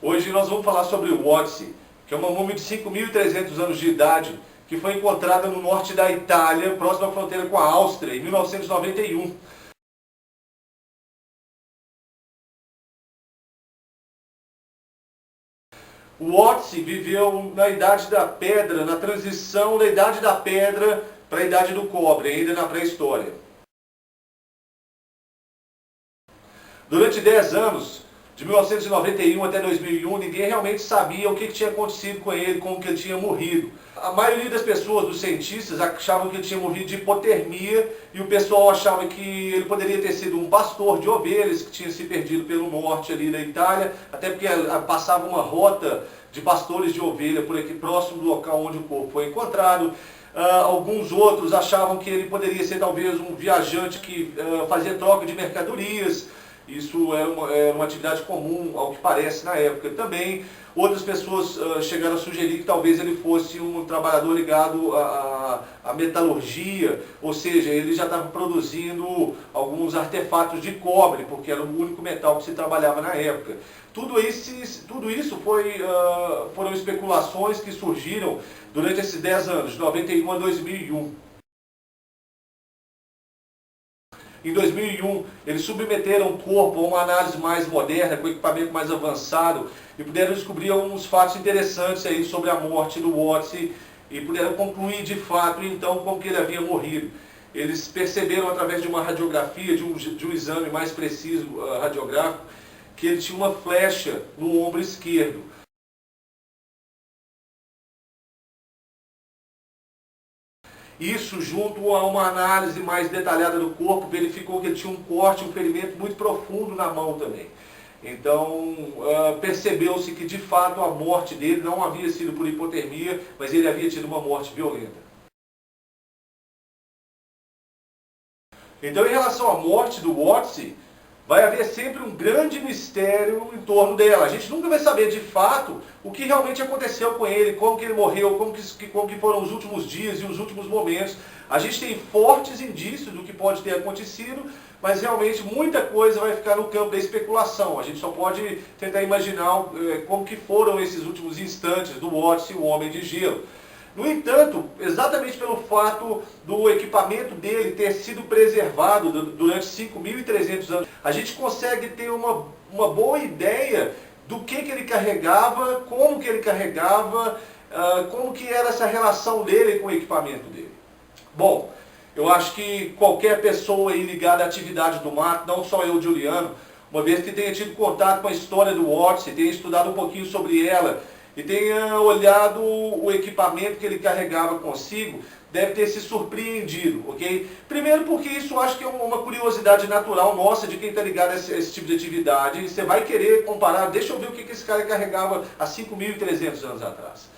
Hoje nós vamos falar sobre o Otzi, que é uma múmia de 5.300 anos de idade, que foi encontrada no norte da Itália, próximo à fronteira com a Áustria, em 1991. O Otzi viveu na Idade da Pedra, na transição da Idade da Pedra para a Idade do Cobre, ainda na pré-história. Durante 10 anos, de 1991 até 2001, ninguém realmente sabia o que tinha acontecido com ele, como que ele tinha morrido. A maioria das pessoas, dos cientistas, achavam que ele tinha morrido de hipotermia e o pessoal achava que ele poderia ter sido um pastor de ovelhas que tinha se perdido pelo norte ali da Itália, até porque passava uma rota de pastores de ovelha por aqui próximo do local onde o corpo foi encontrado. Alguns outros achavam que ele poderia ser talvez um viajante que fazia troca de mercadorias. Isso era uma atividade comum, ao que parece, na época também. Outras pessoas chegaram a sugerir que talvez ele fosse um trabalhador ligado à metalurgia, ou seja, ele já estava produzindo alguns artefatos de cobre, porque era o único metal que se trabalhava na época. Tudo isso foram especulações que surgiram durante esses 10 anos, de 91 a 2001. Em 2001, eles submeteram o corpo a uma análise mais moderna, com equipamento mais avançado, e puderam descobrir alguns fatos interessantes aí sobre a morte do Otzi, e puderam concluir de fato, então, como que ele havia morrido. Eles perceberam, através de uma radiografia, de um exame mais preciso radiográfico, que ele tinha uma flecha no ombro esquerdo. Isso, junto a uma análise mais detalhada do corpo, verificou que ele tinha um corte, um ferimento muito profundo na mão também. Então, percebeu-se que de fato a morte dele não havia sido por hipotermia, mas ele havia tido uma morte violenta. Então, em relação à morte do Otzi, vai haver sempre um grande mistério em torno dela. A gente nunca vai saber de fato o que realmente aconteceu com ele, como que ele morreu, como que foram os últimos dias e os últimos momentos. A gente tem fortes indícios do que pode ter acontecido, mas realmente muita coisa vai ficar no campo da especulação. A gente só pode tentar imaginar como que foram esses últimos instantes do Otzi, o Homem de Gelo. No entanto, exatamente pelo fato do equipamento dele ter sido preservado durante 5.300 anos, a gente consegue ter uma boa ideia do que ele carregava, como que ele carregava, como que era essa relação dele com o equipamento dele. Bom, eu acho que qualquer pessoa aí ligada à atividade do mato, não só eu, Juliano, uma vez que tenha tido contato com a história do Otzi, tenha estudado um pouquinho sobre ela, e tenha olhado o equipamento que ele carregava consigo, deve ter se surpreendido, ok? Primeiro porque isso eu acho que é uma curiosidade natural nossa de quem está ligado a esse tipo de atividade. E você vai querer comparar, deixa eu ver o que esse cara carregava há 5.300 anos atrás.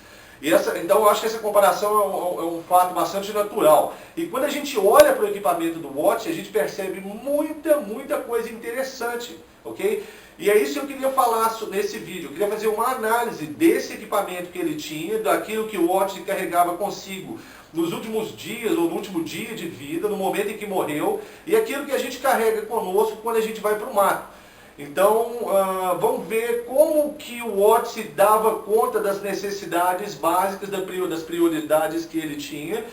Então eu acho que essa comparação é um fato bastante natural. E quando a gente olha para o equipamento do Otzi, a gente percebe muita coisa interessante, ok? E é isso que eu queria falar nesse vídeo. Eu queria fazer uma análise desse equipamento que ele tinha, daquilo que o Otzi carregava consigo nos últimos dias, ou no último dia de vida, no momento em que morreu, e aquilo que a gente carrega conosco quando a gente vai para o mato. Então, vamos ver como que o Otzi dava conta das necessidades básicas, das prioridades que ele tinha,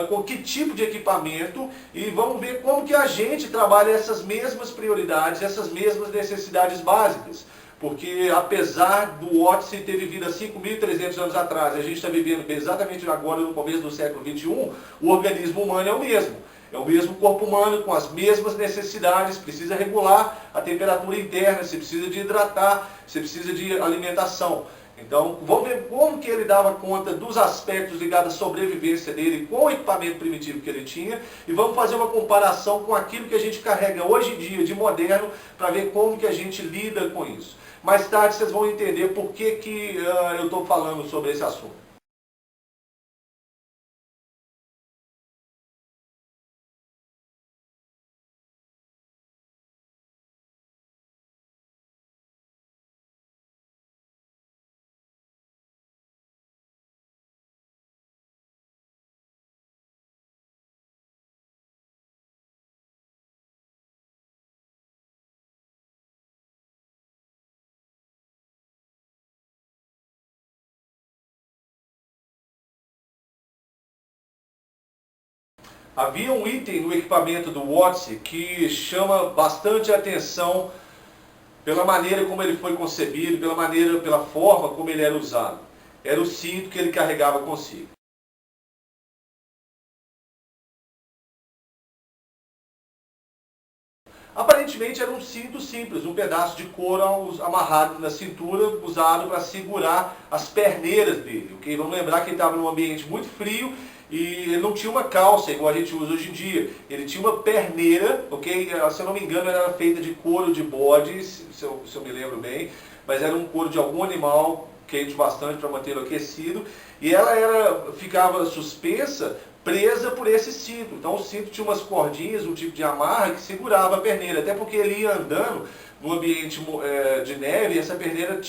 com que tipo de equipamento, e vamos ver como que a gente trabalha essas mesmas prioridades, essas mesmas necessidades básicas. Porque apesar do Otzi ter vivido há 5.300 anos atrás, a gente está vivendo exatamente agora no começo do século XXI, o organismo humano é o mesmo. É o mesmo corpo humano, com as mesmas necessidades, precisa regular a temperatura interna, você precisa de hidratar, você precisa de alimentação. Então, vamos ver como que ele dava conta dos aspectos ligados à sobrevivência dele com o equipamento primitivo que ele tinha, e vamos fazer uma comparação com aquilo que a gente carrega hoje em dia de moderno, para ver como que a gente lida com isso. Mais tarde vocês vão entender por que eu estou falando sobre esse assunto. Havia um item no equipamento do Watts que chama bastante atenção pela maneira como ele foi concebido, pela forma como ele era usado. Era o cinto que ele carregava consigo. Aparentemente era um cinto simples, um pedaço de couro amarrado na cintura, usado para segurar as perneiras dele. Okay? Vamos lembrar que ele estava num ambiente muito frio e ele não tinha uma calça igual a gente usa hoje em dia. Ele tinha uma perneira, ok? Se eu não me engano, ela era feita de couro de bode, se eu me lembro bem, mas era um couro de algum animal quente bastante para mantê-lo aquecido, e ela ficava suspensa, presa por esse cinto. Então o cinto tinha umas cordinhas, um tipo de amarra que segurava a perneira, até porque ele ia andando no ambiente de neve, e essa perneira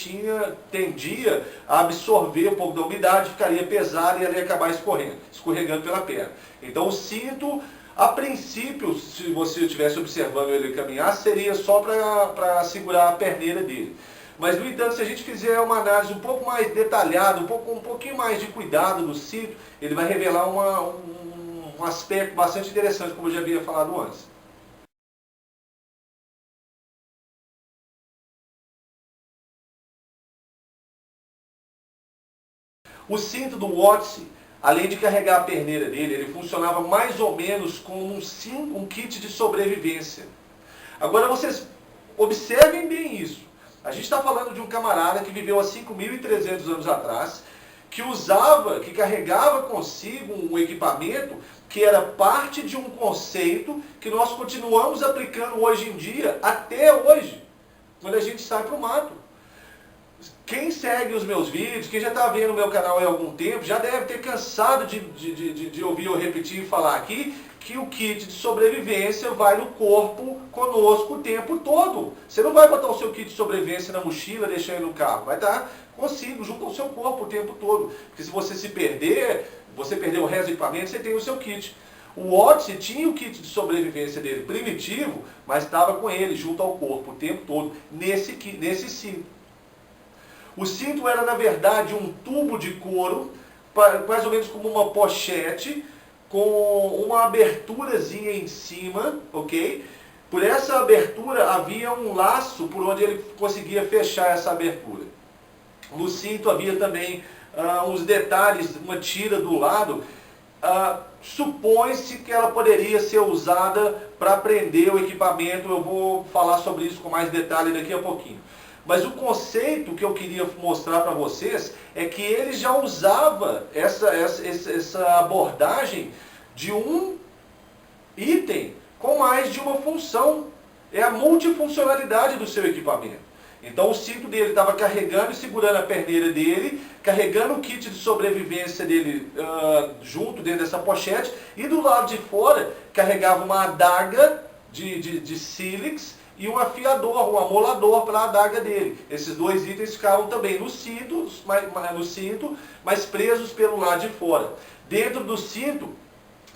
tendia a absorver um pouco da umidade, ficaria pesada e ela ia acabar escorregando pela perna. Então o cinto, a princípio, se você estivesse observando ele caminhar, seria só para segurar a perneira dele. Mas, no entanto, se a gente fizer uma análise um pouco mais detalhada, um pouquinho mais de cuidado do cinto, ele vai revelar um aspecto bastante interessante, como eu já havia falado antes. O cinto do Watts, além de carregar a perneira dele, ele funcionava mais ou menos como um kit de sobrevivência. Agora vocês observem bem isso. A gente está falando de um camarada que viveu há 5.300 anos atrás, que carregava consigo um equipamento que era parte de um conceito que nós continuamos aplicando hoje em dia, até hoje, quando a gente sai para o mato. Quem segue os meus vídeos, quem já está vendo o meu canal há algum tempo, já deve ter cansado de ouvir eu repetir e falar aqui que o kit de sobrevivência vai no corpo conosco o tempo todo. Você não vai botar o seu kit de sobrevivência na mochila, deixar ele no carro. Vai estar consigo, junto ao seu corpo o tempo todo. Porque se você se perder, você perder o resto do equipamento, você tem o seu kit. O Watts tinha o kit de sobrevivência dele primitivo, mas estava com ele junto ao corpo o tempo todo, nesse cinto. O cinto era, na verdade, um tubo de couro, mais ou menos como uma pochete, com uma aberturazinha em cima, ok? Por essa abertura havia um laço por onde ele conseguia fechar essa abertura. No cinto havia também uns detalhes, uma tira do lado. Supõe-se que ela poderia ser usada para prender o equipamento. Eu vou falar sobre isso com mais detalhe daqui a pouquinho. Mas o conceito que eu queria mostrar para vocês é que ele já usava essa abordagem de um item com mais de uma função. É a multifuncionalidade do seu equipamento. Então o cinto dele estava carregando e segurando a perneira dele, carregando o kit de sobrevivência dele junto dentro dessa pochete, e do lado de fora carregava uma adaga de sílex e um afiador, um amolador para a adaga dele. Esses dois itens ficavam também no cinto, mas presos pelo lado de fora. Dentro do cinto,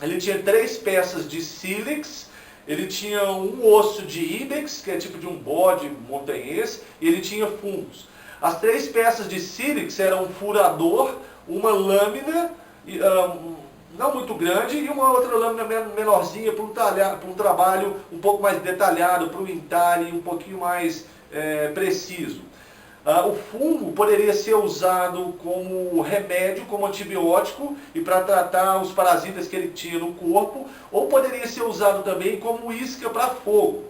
ele tinha 3 peças de sílex, ele tinha um osso de íbex, que é tipo de um bode montanhês, e ele tinha fungos. As 3 peças de sílex eram um furador, uma lâmina, não muito grande, e uma outra lâmina menorzinha para um trabalho um pouco mais detalhado, para um entalhe um pouquinho mais preciso. O fungo poderia ser usado como remédio, como antibiótico, e para tratar os parasitas que ele tinha no corpo, ou poderia ser usado também como isca para fogo.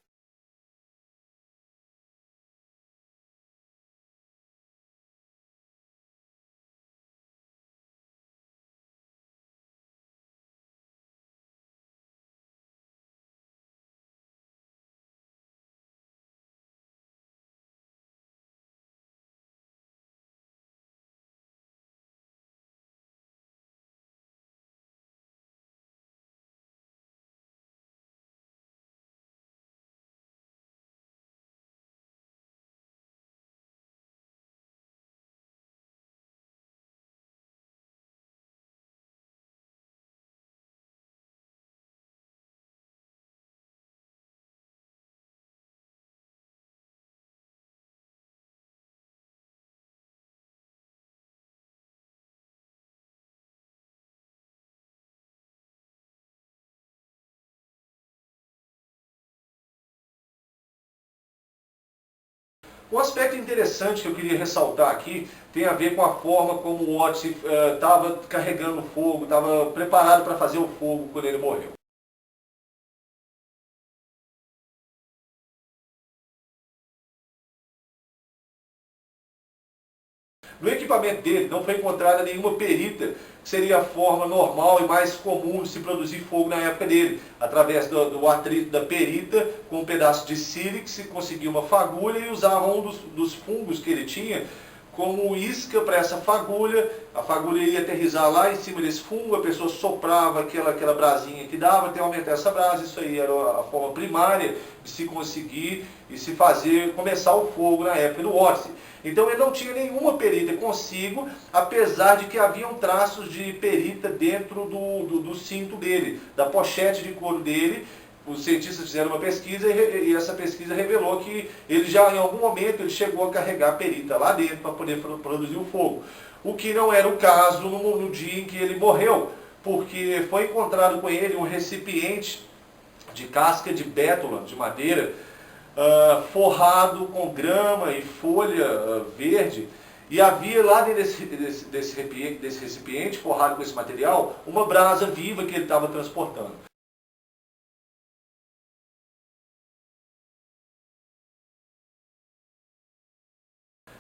Um aspecto interessante que eu queria ressaltar aqui tem a ver com a forma como o Odyssey estava carregando fogo, estava preparado para fazer o fogo quando ele morreu. No equipamento dele não foi encontrada nenhuma perita, que seria a forma normal e mais comum de se produzir fogo na época dele. Através do atrito da perita, com um pedaço de sílex, se conseguia uma fagulha e usava um dos fungos que ele tinha como isca para essa fagulha. A fagulha ia aterrissar lá em cima desse fungo, a pessoa soprava aquela brasinha que dava até aumentar essa brasa. Isso aí era a forma primária de se conseguir e se fazer, começar o fogo na época do Odyssey. Então ele não tinha nenhuma perita consigo, apesar de que haviam traços de perita dentro do cinto dele, da pochete de couro dele. Os cientistas fizeram uma pesquisa e essa pesquisa revelou que ele já em algum momento ele chegou a carregar a perita lá dentro para poder produzir o fogo. O que não era o caso no dia em que ele morreu, porque foi encontrado com ele um recipiente de casca de bétula, de madeira, forrado com grama e folha verde, e havia lá dentro desse recipiente forrado com esse material uma brasa viva que ele estava transportando.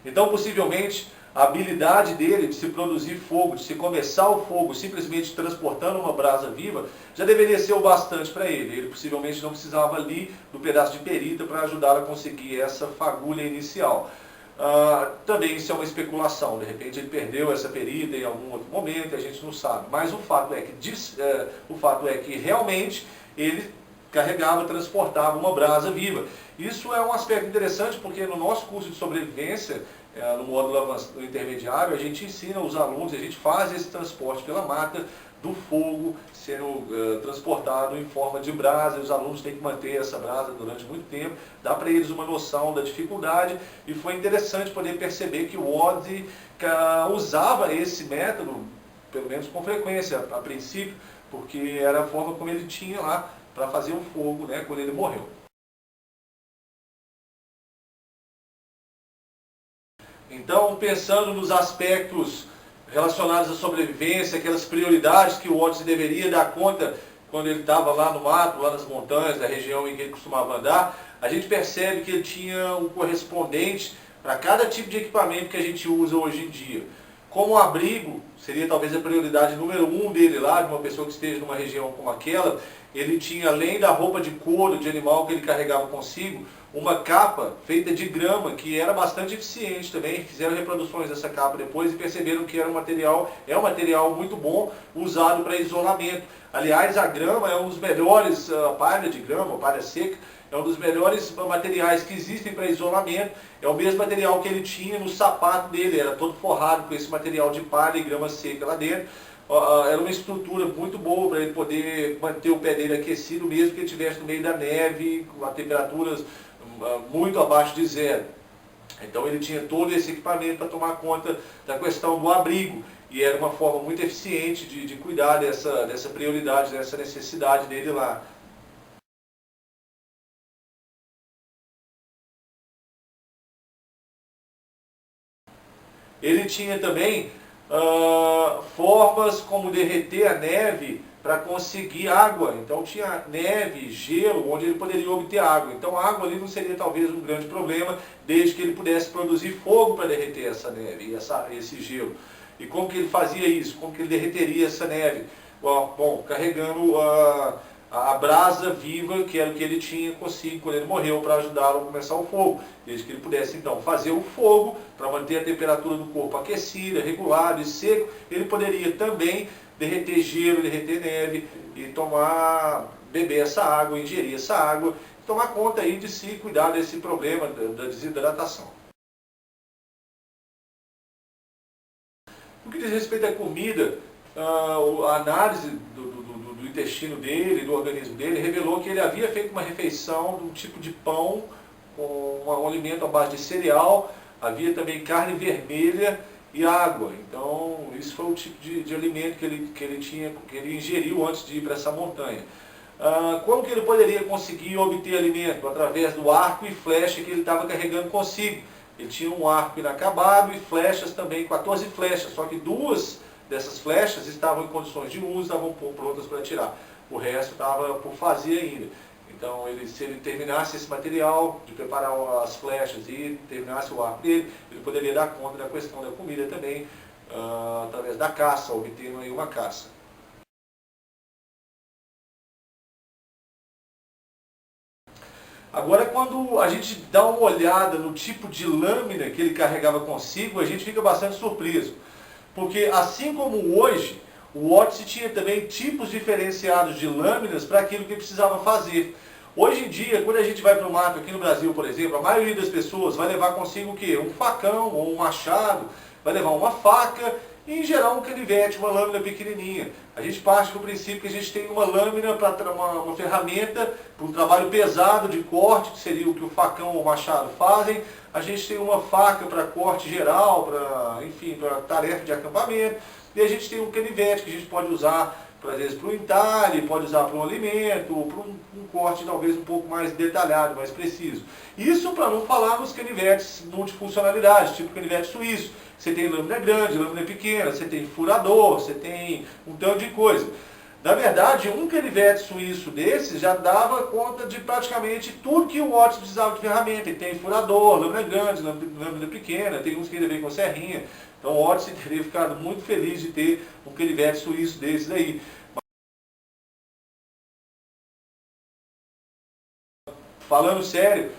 Então, possivelmente, a habilidade dele de se produzir fogo, de se começar o fogo simplesmente transportando uma brasa viva, já deveria ser o bastante para ele. Ele possivelmente não precisava ali do pedaço de perita para ajudá-lo a conseguir essa fagulha inicial. Também isso é uma especulação, de repente ele perdeu essa perita em algum outro momento, a gente não sabe. Mas o fato é que realmente ele carregava, transportava uma brasa viva. Isso é um aspecto interessante porque no nosso curso de sobrevivência, no módulo intermediário, a gente ensina os alunos, a gente faz esse transporte pela mata do fogo sendo transportado em forma de brasa. Os alunos têm que manter essa brasa durante muito tempo, dá para eles uma noção da dificuldade, e foi interessante poder perceber que o Odyssey usava esse método, pelo menos com frequência a princípio, porque era a forma como ele tinha lá para fazer o fogo, né, quando ele morreu. Então, pensando nos aspectos relacionados à sobrevivência, aquelas prioridades que o Odyssey deveria dar conta quando ele estava lá no mato, lá nas montanhas, da região em que ele costumava andar, a gente percebe que ele tinha um correspondente para cada tipo de equipamento que a gente usa hoje em dia. Como abrigo, seria talvez a prioridade número 1 dele lá, de uma pessoa que esteja numa região como aquela, ele tinha, além da roupa de couro de animal que ele carregava consigo, uma capa feita de grama, que era bastante eficiente também. Fizeram reproduções dessa capa depois e perceberam que era um material muito bom, usado para isolamento. Aliás, a grama é um dos melhores, a palha de grama, a palha seca, é um dos melhores materiais que existem para isolamento. É o mesmo material que ele tinha no sapato dele, era todo forrado com esse material de palha e grama seca lá dentro. Era uma estrutura muito boa para ele poder manter o pé dele aquecido, mesmo que ele estivesse no meio da neve, com temperaturas muito abaixo de zero. Então ele tinha todo esse equipamento para tomar conta da questão do abrigo, e era uma forma muito eficiente de cuidar dessa prioridade, dessa necessidade dele lá. Ele tinha também formas como derreter a neve para conseguir água. Então tinha neve, gelo, onde ele poderia obter água. Então a água ali não seria talvez um grande problema, desde que ele pudesse produzir fogo para derreter essa neve e esse gelo. E como que ele fazia isso? Como que ele derreteria essa neve? Bom, carregando a brasa viva, que era o que ele tinha consigo quando ele morreu, para ajudá-lo a começar o fogo. Desde que ele pudesse então fazer o fogo, para manter a temperatura do corpo aquecida, regulada e seco, ele poderia também derreter gelo, derreter neve e beber essa água, ingerir essa água, e tomar conta aí de si, cuidar desse problema da desidratação. No que diz respeito à comida, a análise do intestino dele, do organismo dele, revelou que ele havia feito uma refeição de um tipo de pão com um alimento à base de cereal, havia também carne vermelha e água. Então, isso foi o tipo de alimento que ele ingeriu antes de ir para essa montanha. Como que ele poderia conseguir obter alimento? Através do arco e flecha que ele estava carregando consigo. Ele tinha um arco inacabado e flechas também, 14 flechas, só que 2 dessas flechas estavam em condições de uso, estavam prontas para atirar. O resto estava por fazer ainda. Então, se ele terminasse esse material de preparar as flechas e terminasse o arco dele, ele poderia dar conta da questão da comida também, através da caça, obtendo aí uma caça. Agora, quando a gente dá uma olhada no tipo de lâmina que ele carregava consigo, a gente fica bastante surpreso. Porque, assim como hoje, o Odyssey tinha também tipos diferenciados de lâminas para aquilo que precisava fazer. Hoje em dia, quando a gente vai para o mato, aqui no Brasil, por exemplo, a maioria das pessoas vai levar consigo o quê? Um facão ou um machado, vai levar uma faca e, em geral, um canivete, uma lâmina pequenininha. A gente parte do princípio que a gente tem uma lâmina, para uma ferramenta, para um trabalho pesado de corte, que seria o que o facão ou o machado fazem. A gente tem uma faca para corte geral, para tarefa de acampamento. E a gente tem um canivete que a gente pode usar, às vezes, para um entalhe, pode usar para um alimento, ou para um corte talvez um pouco mais detalhado, mais preciso. Isso para não falar nos canivetes multifuncionalidade, tipo canivete suíço. Você tem lâmina grande, lâmina pequena, você tem furador, você tem um tanto de coisa. Na verdade, um canivete suíço desses já dava conta de praticamente tudo que o Odyssey precisava de ferramenta. Ele tem furador, lâmina grande, lâmina pequena, tem uns que ainda vem com serrinha. Então o Odyssey teria ficado muito feliz de ter um canivete suíço desses aí. Falando sério,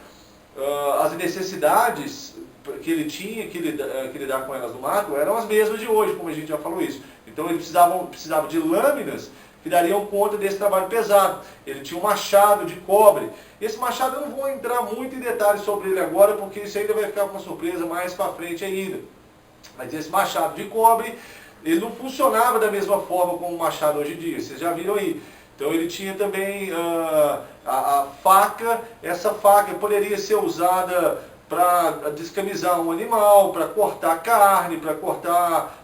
as necessidades que ele tinha que lidar com elas no mato eram as mesmas de hoje, como a gente já falou isso. Então ele precisava de lâminas que dariam conta desse trabalho pesado. Ele tinha um machado de cobre. Esse machado eu não vou entrar muito em detalhes sobre ele agora, porque isso ainda vai ficar uma surpresa mais para frente ainda. Mas esse machado de cobre, ele não funcionava da mesma forma como o machado hoje em dia, vocês já viram aí. Então ele tinha também a faca. Essa faca poderia ser usada para descamisar um animal, para cortar carne, para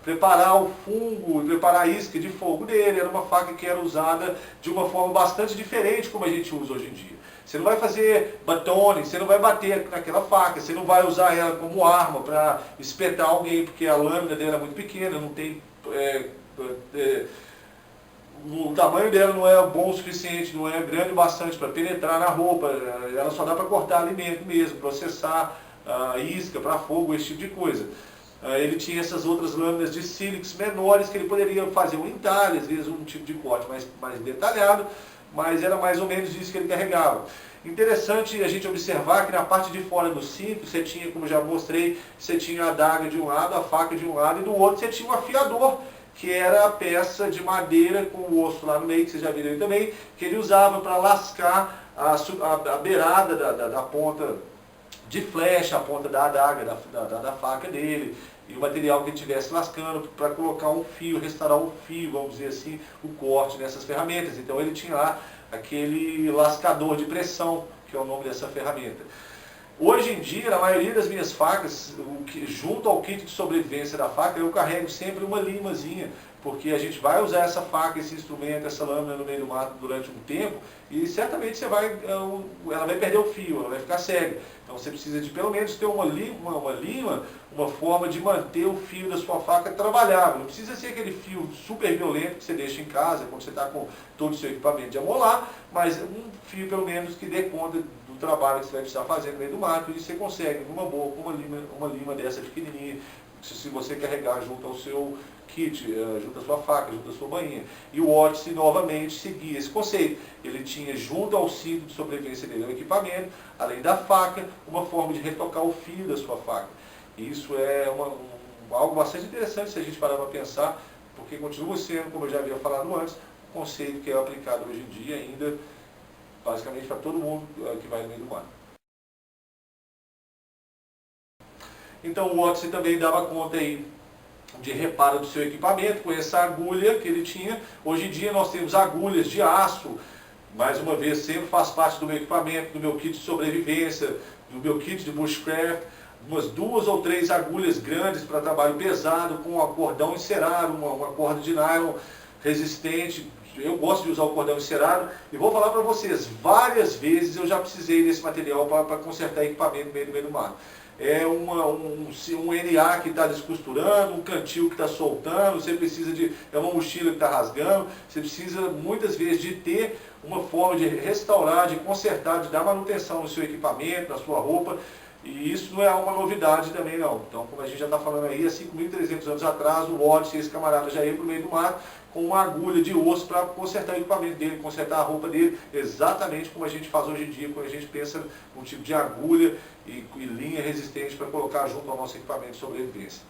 preparar o fungo, preparar a isca de fogo dele. Era uma faca que era usada de uma forma bastante diferente como a gente usa hoje em dia. Você não vai fazer batone, você não vai bater naquela faca, você não vai usar ela como arma para espetar alguém, porque a lâmina dela é muito pequena, não tem... o tamanho dela não é bom o suficiente, não é grande o bastante para penetrar na roupa, ela só dá para cortar alimento mesmo, processar isca para fogo, esse tipo de coisa. Ele tinha essas outras lâminas de sílex menores que ele poderia fazer um entalhe, às vezes um tipo de corte mais detalhado, mas era mais ou menos isso que ele carregava. Interessante a gente observar que na parte de fora do cinto você tinha, como já mostrei, você tinha a adaga de um lado, a faca de um lado, e do outro você tinha um afiador, que era a peça de madeira com o osso lá no meio, que vocês já viram aí também, que ele usava para lascar a beirada da ponta de flecha, a ponta da adaga, da faca dele, e o material que ele estivesse lascando, para colocar um fio, restaurar um fio, vamos dizer assim, o corte nessas ferramentas. Então ele tinha lá aquele lascador de pressão, que é o nome dessa ferramenta. Hoje em dia, na maioria das minhas facas, junto ao kit de sobrevivência da faca, eu carrego sempre uma limazinha, porque a gente vai usar essa faca, esse instrumento, essa lâmina no meio do mato durante um tempo, e certamente ela vai perder o fio, ela vai ficar cega. Então você precisa de pelo menos ter uma lima, uma forma de manter o fio da sua faca trabalhável. Não precisa ser aquele fio super violento que você deixa em casa, quando você está com todo o seu equipamento de amolar, mas um fio pelo menos que dê conta do trabalho que você vai precisar fazer no meio do mato, e você consegue, numa boa, com uma lima dessa pequenininha, se você carregar junto ao seu kit, junto à sua faca, junto à sua bainha. E o Odyssey novamente seguia esse conceito. Ele tinha junto ao cinto de sobrevivência dele, o equipamento, além da faca, uma forma de retocar o fio da sua faca. E isso é algo bastante interessante se a gente parar para pensar, porque continua sendo, como eu já havia falado antes, um conceito que é aplicado hoje em dia ainda, basicamente para todo mundo que vai no meio do mar. Então o Odyssey também dava conta aí de reparo do seu equipamento, com essa agulha que ele tinha. Hoje em dia nós temos agulhas de aço, mais uma vez sempre faz parte do meu equipamento, do meu kit de sobrevivência, do meu kit de bushcraft, umas 2 ou 3 agulhas grandes para trabalho pesado, com um cordão encerado, uma corda de nylon resistente. Eu gosto de usar o cordão encerado e vou falar para vocês, várias vezes eu já precisei desse material para consertar equipamento no meio do mato. é um NA que está descosturando, um cantil que está soltando, você precisa de uma mochila que está rasgando, você precisa muitas vezes de ter uma forma de restaurar, de consertar, de dar manutenção no seu equipamento, na sua roupa. E isso não é uma novidade também não. Então, como a gente já está falando aí, há 5.300 anos atrás, o Odyssey, esse camarada já ia para o meio do mato com uma agulha de osso para consertar o equipamento dele, consertar a roupa dele, exatamente como a gente faz hoje em dia, quando a gente pensa num tipo de agulha e linha resistente para colocar junto ao nosso equipamento de sobrevivência.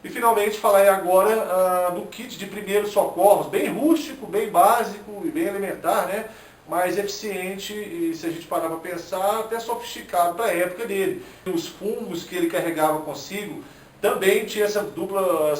E finalmente falar agora do kit de primeiros socorros, bem rústico, bem básico e bem elementar, né? Mais eficiente e, se a gente parar para pensar, até sofisticado para a época dele. Os fungos que ele carregava consigo também tinha essa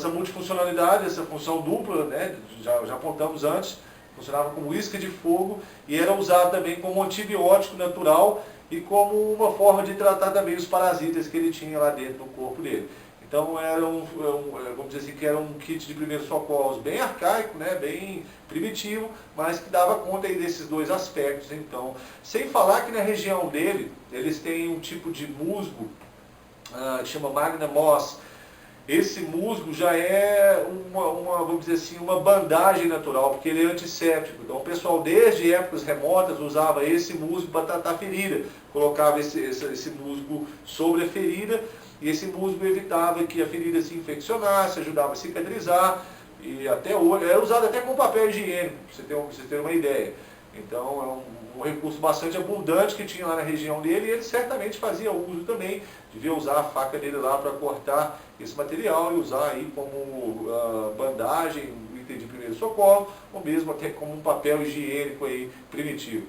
multifuncionalidade, essa função dupla, né? Já apontamos antes, funcionava como isca de fogo e era usado também como antibiótico natural e como uma forma de tratar também os parasitas que ele tinha lá dentro do corpo dele. Então era vamos dizer assim, que era um kit de primeiros socorros bem arcaico, né, bem primitivo, mas que dava conta aí desses dois aspectos. Então, sem falar que na região dele, eles têm um tipo de musgo que chama Magna Moss. Esse musgo já é vamos dizer assim, uma bandagem natural, porque ele é antisséptico. Então o pessoal desde épocas remotas usava esse musgo para tratar a ferida. Colocava esse musgo sobre a ferida e esse musgo evitava que a ferida se infeccionasse, ajudava a cicatrizar. E até hoje, era usado até como papel higiênico, para você ter uma ideia. Então é um recurso bastante abundante que tinha lá na região dele e ele certamente fazia uso também, devia usar a faca dele lá para cortar esse material e usar aí como bandagem, um item de primeiro socorro, ou mesmo até como um papel higiênico aí primitivo.